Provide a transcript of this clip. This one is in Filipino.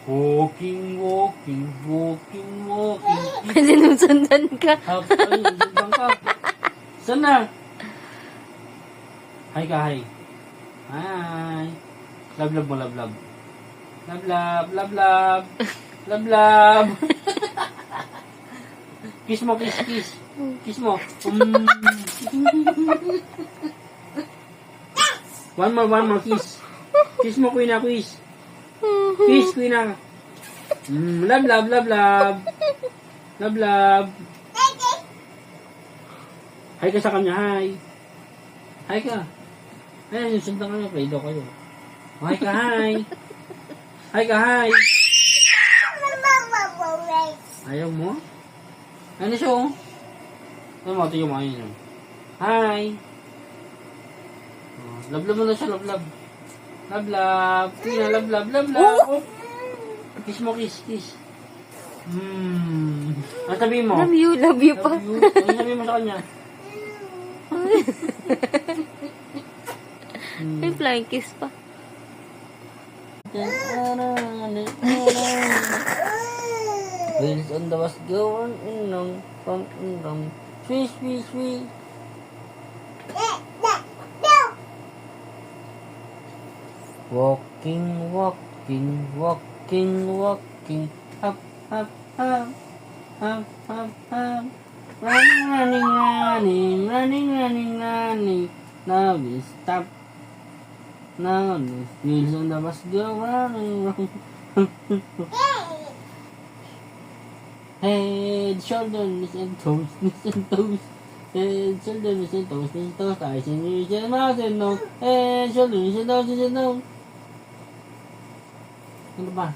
Walking, walking, walking, walking. Sinusundan ka. Ay, sundan ka. Saan na? Hi ka, hi. Hi. Love, love mo, love, love. Love, love, love, love. Love, love. Kiss mo, kiss, kiss. Kiss mo. One more kiss. Kiss mo, Queen, kiss. Kiss, Queen. Love, love, love, love. Love, love. Hi ka sa kanya, hi. Hi ka. Ayan, yung sundan ka na, play daw kayo. Hi ka, hi. Hi ka, hi. Ayaw mo? Ano siya, oh? Ano mo, tingin mo, ayun yun. Hi. Love, love mo na siya, love, love. Love, love. Tina, love, love, love, love. Oh. Kiss mo, kiss, kiss. Ano sabihin mo? Love you pa. Love you. Ano sabihin mo sa kanya? May flying kiss pa. Wheels on the bus go on and on. Swish, swish, swish. Walking, walking, walking, walking. Up, up, up. Up, up, up. Running, running, running. Running, running, running. Now we stop. Now the wheels on the bus go running, running. Head, shoulders, and toes, knees and toes. Head, shoulders, and toes, knees and toes. Eyes and ears and mouth and nose. Head, shoulders, and toes, and nose. Ano ba?